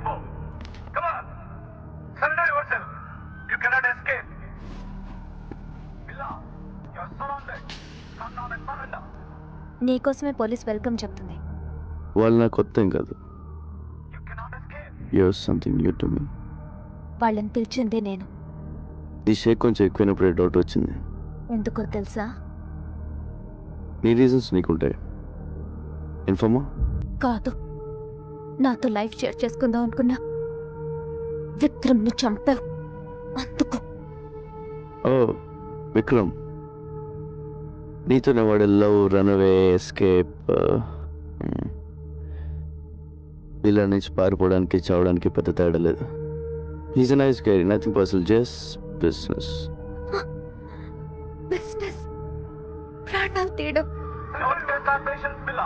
Come on. Surrender yourself. You cannot escape. Billa, you're surrounded. Come down and surrender. నీకోసమే police welcome చెప్తుంది. వాళ్ళు నాకు కొత్త ఏం కాదు. You cannot escape. You're something new to me. వాళ్ళని పిలిచిందే నేను. ఈ షేక్ కొంచెం ఎక్కువైనప్పుడే డౌట్ వచ్చింది. ఎందుకో తెలుసా? నీ రీజన్స్ నీకుంటాయి. ఇన్ఫార్మా? కాదు, నాతో లైఫ్ షేర్ చేసుకుందాం అనుకున్నా విక్రమ్ని చంపావు, అందుకు. ఓ విక్రమ్, నీతోనే వాడు లవ్, రన్అవే, ఎస్కేప్, ఇలా నుంచి పారిపోవడానికి చావడానికి పెద్ద తేడా లేదు. He's a nice guy, nothing personal, just business. Business ప్రాణాలు తీయడం. Don't test our patience, Billa.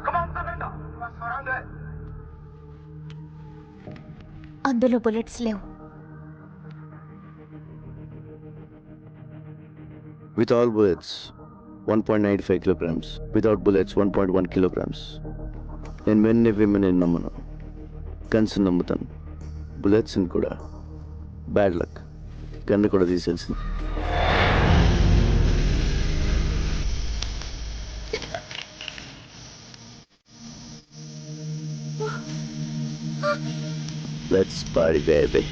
Come on, surrender. You are surrounded. అందులో బుల్లెట్స్ లేవు. With all bullets, 1.95 kilograms. Without bullets, 1.1 kilograms. నేను మెన్ని విమెన్ నమ్మను, గన్స్ నమ్ముతాను. బుల్లెట్స్ కూడా bad luck. Gun కూడా తీసేసింది. Let's party, baby.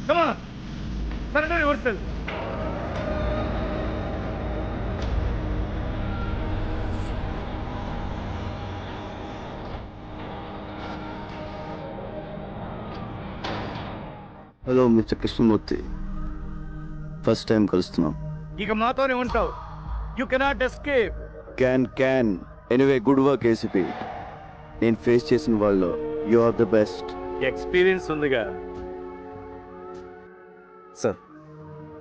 Come on. Surrender yourself. Hello mister Krishnamurthy, first time కలుస్తున్నాం. ఇక మాతోనే ఉంటావు. You cannot escape. Can anyway, good work ACP. నేను ఫేస్ చేసిన వాళ్ళు you are the best. Experience ఉందిగా. సార్,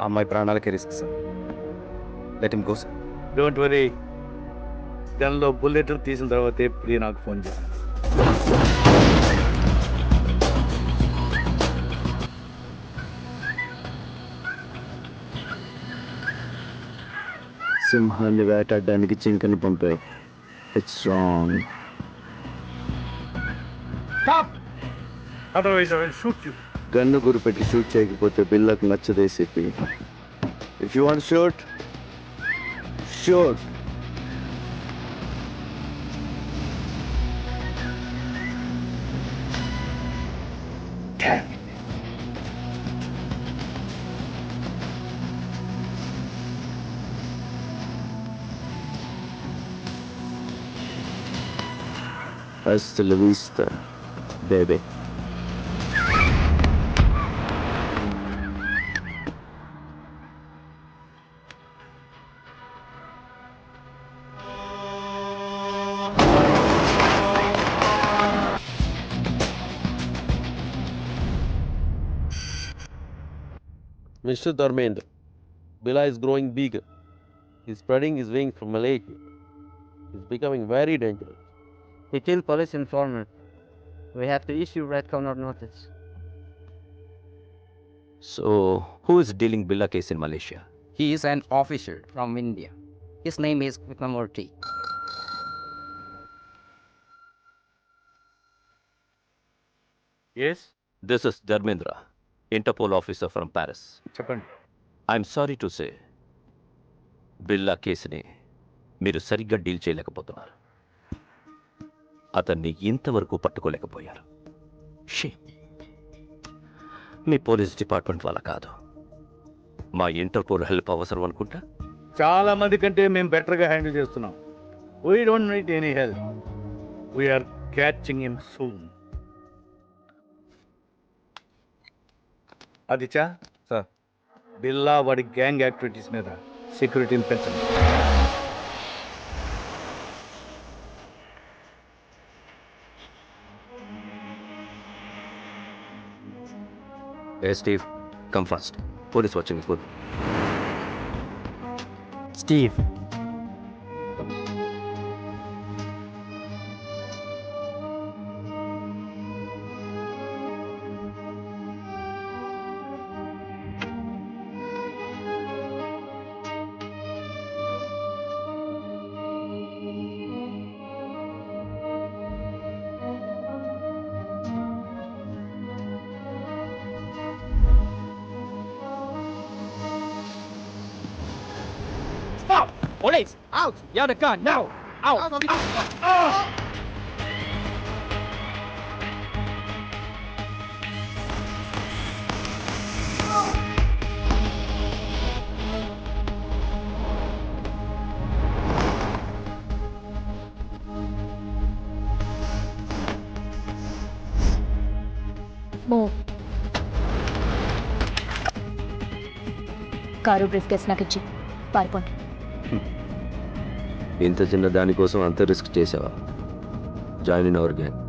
అమ్మాయి ప్రాణాలకే risk sir. Let him go sir. Don't worry. గన్లో బుల్లెట్ తీసిన తర్వాత ఎప్పుడు నాకు ఫోన్ చేయాలి. సింహాన్ని వేటాడడానికి జింకని పంపాయి. It's wrong. Stop. Otherwise I will shoot you. Gun గురిపెట్టి షూట్ చేయకపోతే బిల్లకు నచ్చదు ACP. If you want shoot, shoot. Hasta la vista, baby. Mr. Dharmendra, Billa is growing bigger. He's spreading his wings from Malaysia. He's becoming very dangerous. He killed police informant. We have to issue red corner notice. So, who is dealing Billa case in Malaysia? He is an officer from India. His name is Vikramurthy. Yes. This is Dharmendra, Interpol officer from Paris. చెప్పండి. I'm sorry to say, బిల్లా కేసుని మీరు సరిగ్గా deal చేయలేకపోతున్నారు. అతన్ని ఇంతవరకు పట్టుకోలేకపోయారు. Shame. మీ police department వల్ల కాదు, మా ఇంటర్పోల్ హెల్ప్ అవసరం అనుకుంటా. చాలా మంది కంటే మేము బెటర్గా హ్యాండిల్ చేస్తున్నాం. We don't need any help. We're catching him soon. Aditya sir, Billa వాడి గ్యాంగ్ యాక్టివిటీస్ మీద సెక్యూరిటీని పెంచండి. Hey Steve, come fast. Police watching is good. Steve. Police, out! You have the gun, now! Out! Move. Car briefcase నాకు ఇచ్చి పారిపోండి. ఇంత చిన్న దానికోసం అంత రిస్క్ చేసావా? Join in our gang.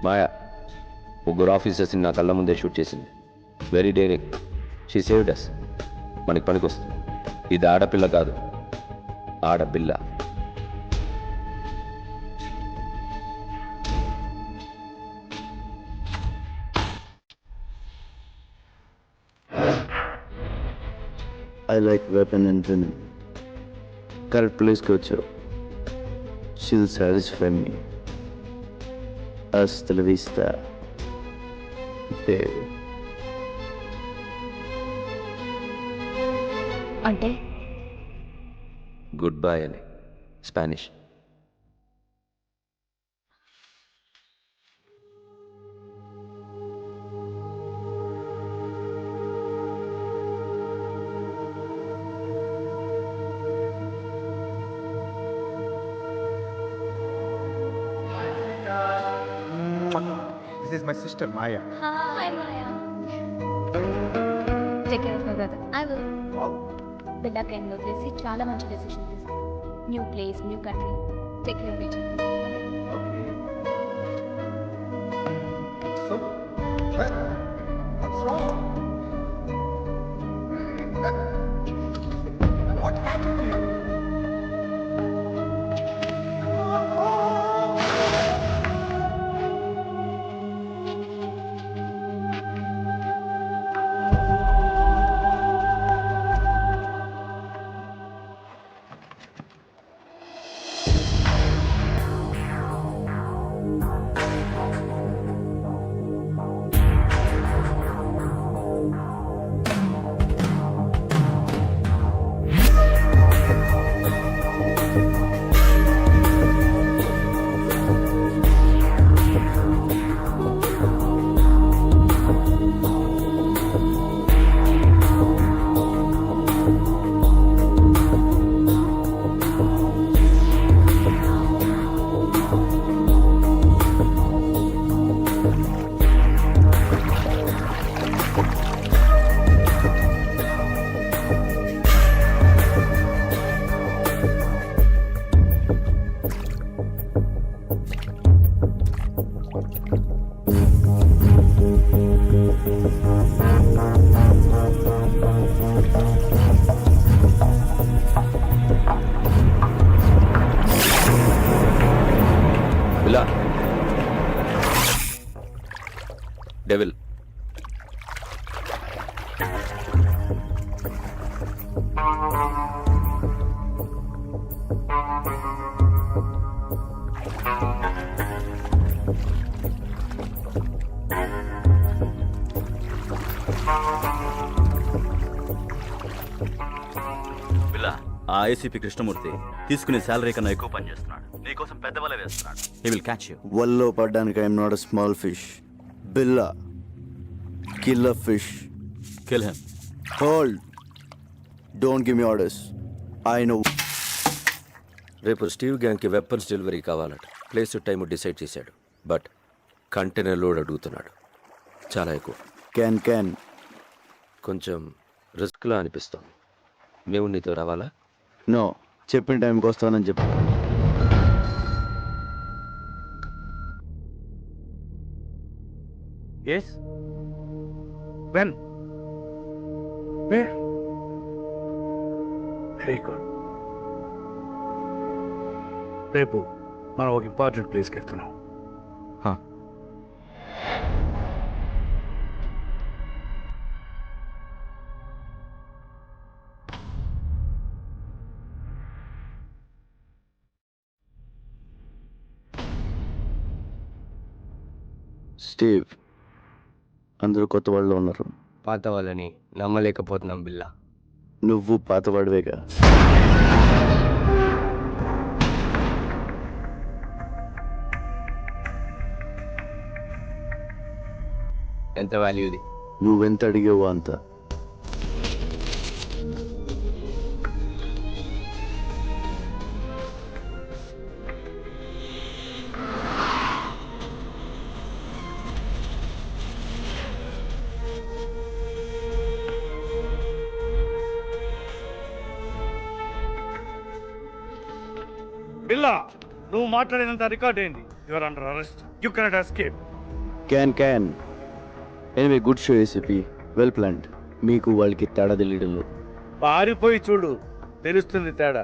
Maya ముగ్గురు ఆఫీసర్స్ని నా కళ్ళ ముందే షూట్ చేసింది. Very daring. She saved us. మనకి పనికొస్తుంది. ఇది ఆడపిల్ల కాదు, ఆడపిల్ల. I like weapon and women. Correct ప్లేస్కి వచ్చావు. షీల్ సాటిస్ఫై మీ. Hasta la vista, baby. అంటే గుడ్ బై అని Spanish. This is my sister Maya. Hi, Maya. Take care of my brother. I will. Billa train వదిలేసి చాలా మంచి decision తీసుకున్నాను. New place, new country. Take care of it. So, what's wrong? What happened to you? ఇలా devil. ఆ ACP Krishnamurthy తీసుకునే salary కన్నా ఎక్కువ పని చేస్తున్నాడు. నీకోసం పెద్ద వల వేస్తున్నాడు. He will catch you. వల్లో పడ్డానికి I'm not a small fish. Billa killer fish. Kill him. Hold. Don't give me orders. I know. రేపు స్టీవ్ గ్యాంగ్కి వెపన్స్ డెలివరీ కావాలట. ప్లేస్ టైం డిసైడ్ చేశాడు. బట్ కంటైనర్ లోడ్ అడుగుతున్నాడు. చాలా ఎక్కువ. క్యాన్ కొంచెం రిస్క్లా అనిపిస్తాం. మేము నీతో రావాలా? నో, చెప్పిన టైంకి వస్తానని చెప్పు. Yes? When? Where? Very good. రేపు మనం ఒక ఇంపార్టెంట్ ప్లేస్కి వెళ్తున్నాం. స్టీవ్, అందరూ కొత్త వాళ్ళు ఉన్నారు. పాత వాళ్ళని నమ్మలేకపోతున్నాం బిల్లా. నువ్వు పాతవాడివేగా. ఎంత వాల్యూది? నువ్వెంత అడిగావో అంత. బిల్లా, నువ్వు మాట్లాడినంత రికార్డ్ అయింది. Your under arrest. You cannot escape. Can anyway good show ACP, well planned. మీకు వాళ్ళకి తేడా తెలియడం లేదు. పారిపోయి చూడు, తెలుస్తుంది తేడా.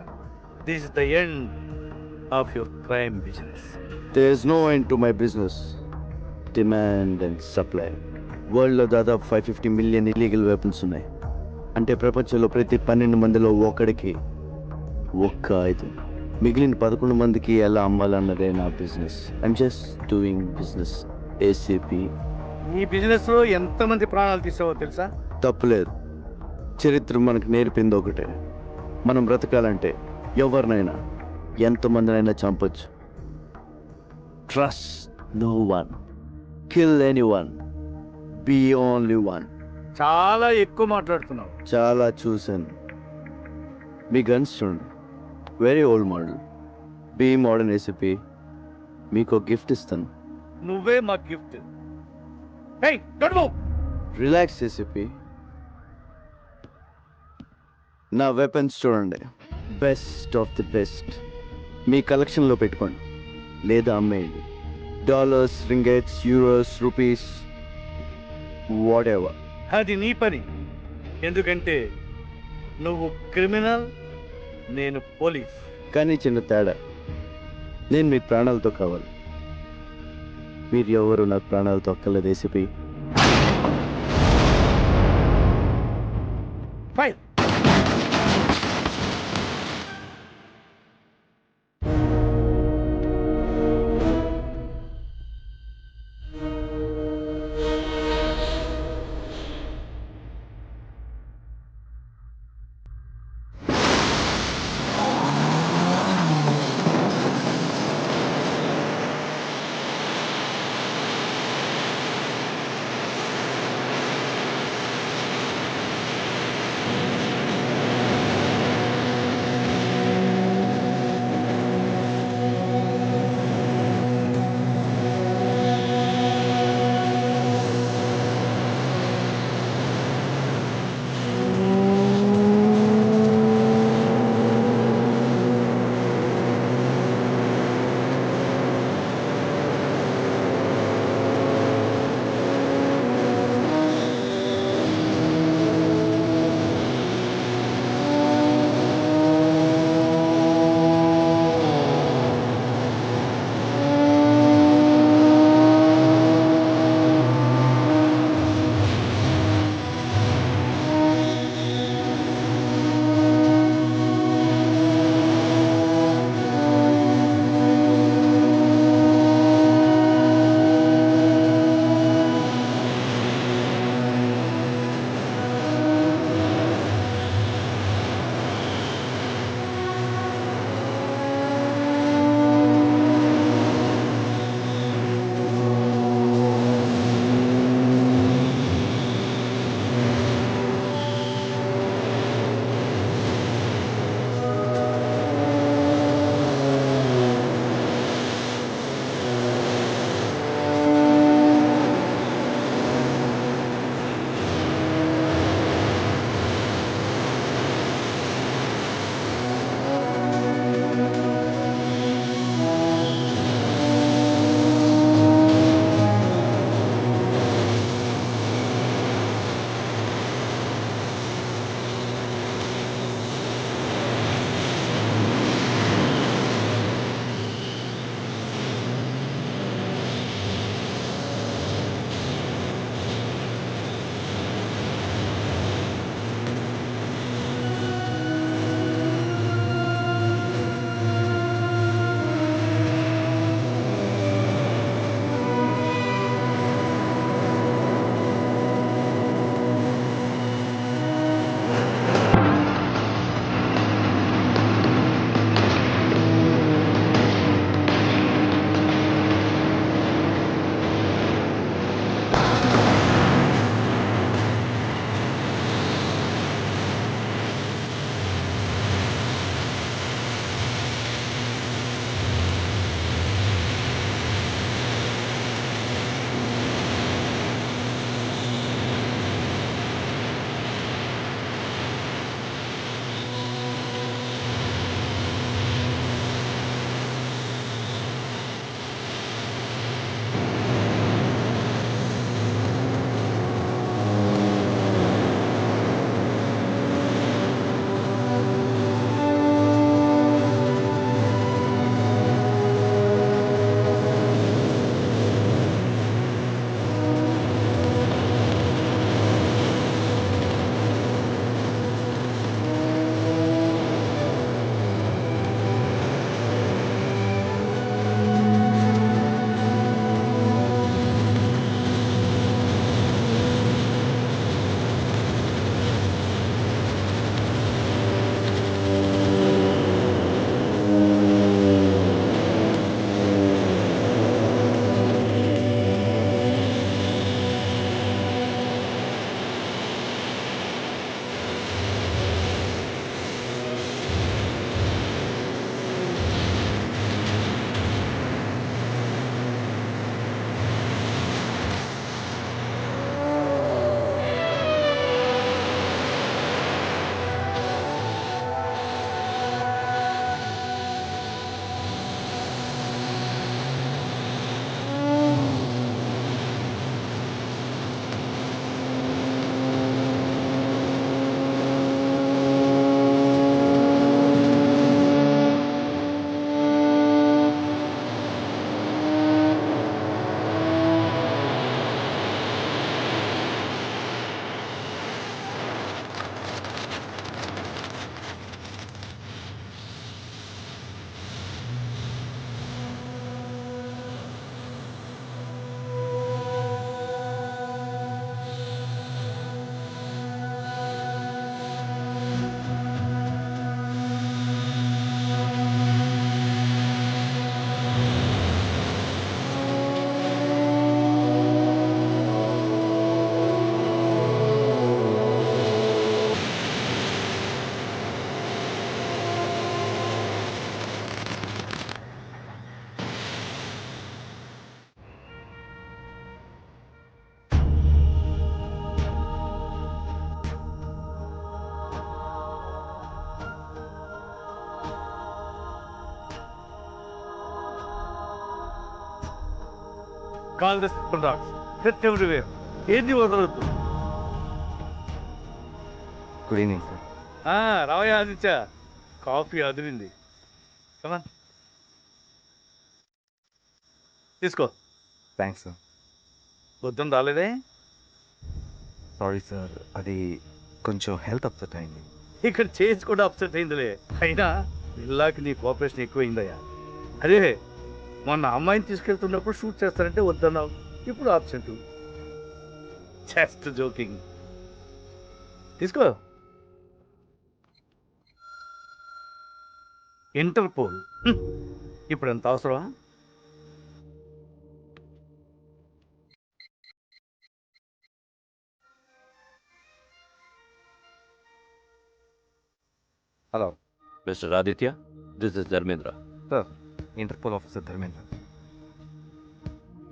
This is the end of your crime business. There is no end to my business. Demand and supply. వరల్డ్లో దాదాపు 550 మిలియన్ ఇల్లీగల్ వెపన్స్ ఉన్నాయి. అంటే ప్రపంచంలో ప్రతి 12 మందిలో ఒకడికి ఒక్క ఆయుధం. మిగిలిన 11 మందికి ఎలా అమ్మాలన్నదే నా business. I'm just doing business ACP. ఈ బిజినెస్ లో ఎంతమంది ప్రాణాలు తీసావో తెలుసా? తప్పులేదు. చరిత్ర మనకు నేర్పింది ఒకటే, మనం బ్రతకాలంటే ఎవరినైనా ఎంతమందినైనా చంపొచ్చు. Trust no one, kill anyone, be only one. చాలా ఎక్కువ మాట్లాడుతున్నావు. చాలా చూశాను. మీ గన్స్ చూడండి, very old model. Be modern ACP. మీకు గిఫ్ట్ ఇస్తాను. నువ్వే మా gift. Hey, don't move. Relax ACP. నా వెపన్స్ చూడండి, బెస్ట్ ఆఫ్ ది బెస్ట్. మీ కలెక్షన్లో పెట్టుకోండి లేదా అమ్మేయండి. Dollars, ringgits, euros, rupees, whatever. అది నీ పని. ఎందుకంటే నువ్వు క్రిమినల్, నేను పోలీస్. కానీ చిన్న తేడా, నేను మీకు ప్రాణాలతో కావాలి. మీరు ఎవరు నాకు ప్రాణాలతో అక్కర్లేదు ACP. Fire. Call this dogs set everywhere. ఏది వదలొద్దు. Good evening sir. రావయ్య ఆదిత్య, కాఫీ అదిరింది. కమా తీసుకో. Thanks sir. పొద్దున్న రాలేదే? సారీ సార్, అది కొంచెం హెల్త్ అప్సెట్ అయింది. ఇక్కడ చేసి కూడా అప్సెట్ అయిందిలే. అయినా ఇల్లాకి నీ కోఆపరేషన్ ఎక్కువైందయ్యా. అదే మొన్న అమ్మాయిని తీసుకెళ్తున్నప్పుడు షూట్ చేస్తానంటే వద్దన్నావు, ఇప్పుడు ఆబ్సెంట్. Just joking. తీసుకో. ఇంటర్పోల్ ఇప్పుడు ఎంత అవసరమా? Hello mister Aditya, this is Dharmendra. Sir, Interpol officer Dharmendra.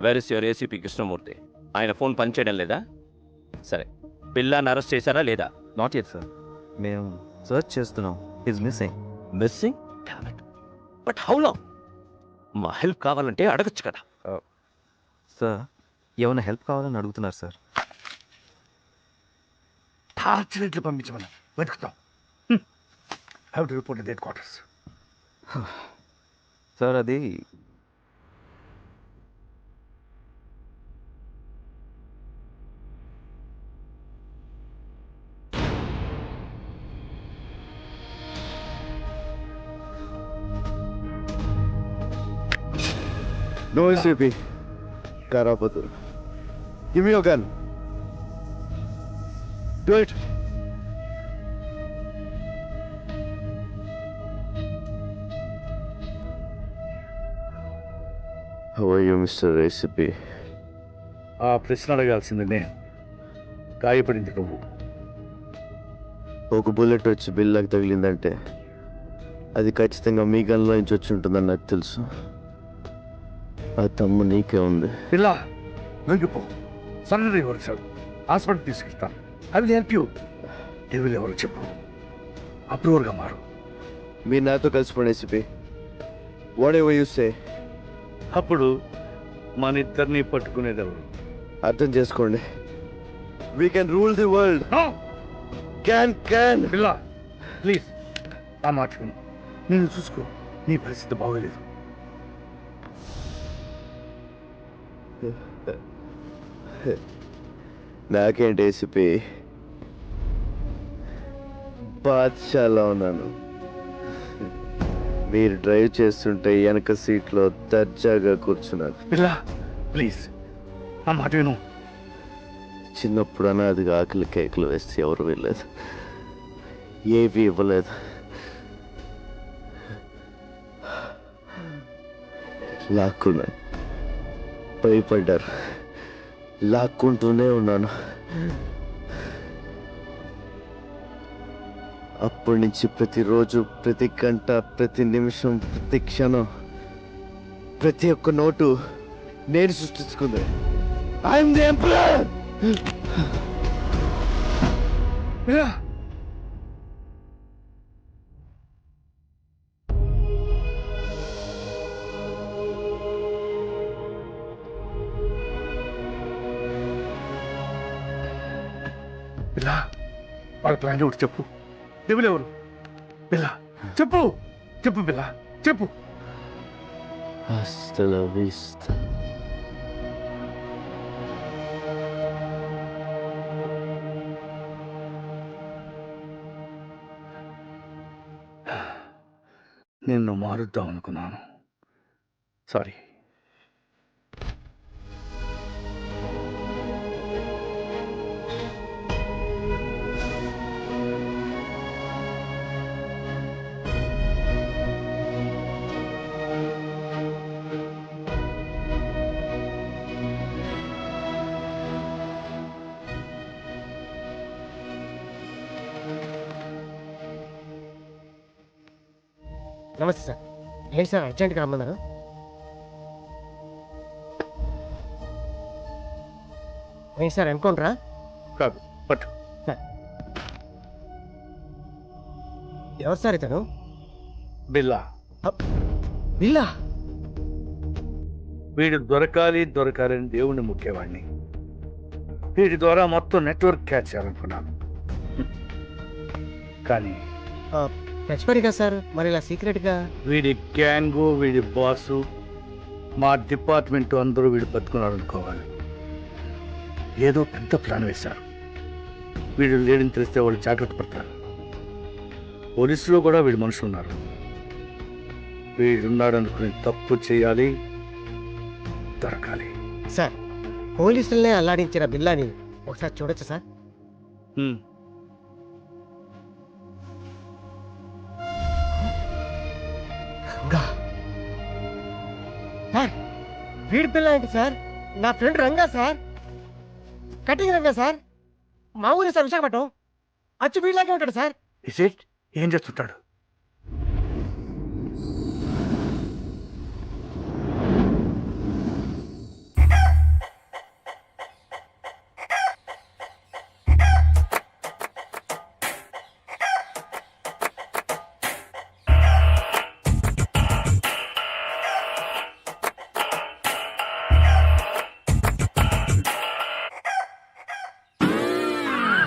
Where is your ACP Krishnamurthy? ఆయన ఫోన్ పనిచేయడం లేదా? సరే, పిల్లాన్ని అరెస్ట్ చేశారా లేదా? Not yet sir. మేము సర్చ్ చేస్తున్నాం. Is missing. Missing? But how long? మా హెల్ప్ కావాలంటే అడగచ్చు కదా. సార్, ఏమైనా హెల్ప్ కావాలని అడుగుతున్నారు సార్. టార్చ్ పంపించమని వెతుకుతాం. Have to report headquarters. Sir, అది No SCP. Karapatu. Give me your gun. Do it. How are you, Mr. ACP? ఆ ప్రశ్న అడగాల్సింది నేను, గాయపడింది నువ్వు. ఒక బుల్లెట్ వచ్చి బిల్లాకి తగిలిందంటే అది ఖచ్చితంగా మీ గన్లో నుంచి వచ్చి ఉంటుందని నాకు తెలుసు. ఆ తమ్ము నీకే ఉంది. ఇలా లొంగిపో. సరెండర్ ఎవరు? హాస్పిటల్ తీసుకెళ్తాను. I will help you. Devil ఎవరు చెప్పు, అప్రూవర్గా మారు. మీరు నాతో కలిసిపోండి ACP. Whatever you say. అప్పుడు మన ఇద్దరిని పట్టుకునేది ఎవరు? అర్థం చేసుకోండి. We can rule the world. క్యాన్ పిల్ల ప్లీజ్ నా మాట విను. నేను చూసుకో, నీ పరిస్థితి బాగోలేదు. నాకేంటి ఏసీపీ, బాద్షాలా ఉన్నాను. మీరు డ్రైవ్ చేస్తుంటే వెనక సీట్లో దర్జాగా కూర్చున్నాను. పిల్ల ప్లీజ్ నా మాట విను. చిన్నప్పుడు అనాదిగా ఆకలి కేకలు వేస్తే ఎవరు వెళ్ళలేదు, ఏవి ఇవ్వలేదు. లాక్కున్నాను, భయపడ్డారు, లాక్కుంటూనే ఉన్నాను. అప్పటి నుంచి ప్రతిరోజు, ప్రతి గంట, ప్రతి నిమిషం, ప్రతి క్షణం, ప్రతి ఒక్క నోటు నేను సృష్టించుకుంది. I'm the emperor. పిల్ల వాళ్ళ ప్లాన్ ఒకటి చెప్పు. డెవిల్ ఎవరు? పిల్ల చెప్పు, చెప్పు పిల్ల చెప్పు. Hasta la vista. నిన్ను మారుద్దాం అనుకున్నాను, సారీ. నమస్తే సార్. ఏంటి సార్ అర్జెంట్గా రమ్మన్నారు? ఏంటి సార్ ఎన్కౌంటరా? కాదు పట్టు. ఎవరు సార్ ఇతను? బిల్లా. బిల్లా? వీడు దొరకాలని దేవుణ్ణి ముఖ్యవాడిని. వీడి ద్వారా మొత్తం నెట్వర్క్ క్యాచ్ చేయాలనుకున్నాను. కానీ చచ్చిపోయారుగా సార్, మరి ఇలా సీక్రెట్గా? వీడి గ్యాంగు, వీడి బాసు, మా డిపార్ట్మెంట్ అందరూ వీడు బతుకున్నాడు అనుకోవాలి. ఏదో పెద్ద ప్లాన్ వేశారు. వీడు లేడని తెలిస్తే వాళ్ళు జాగ్రత్త పడతారు. పోలీసులో కూడా వీడు మనుషులు ఉన్నారు. వీడున్నాడు అనుకుని తప్పు చేయాలి, దొరకాలి. సార్, పోలీసులనే అల్లాడించిన బిల్లాని ఒకసారి చూడొచ్చు సార్? సార్, వీడి పిల్ల ఏంటి సార్? నా friend Ranga sir, cutting Ranga sir, మా ఊరే సార్, విశాఖపట్నం. అచ్చు వీడిలాగే ఉంటాడు సార్. Is it? ఏం చేస్తుంటాడు?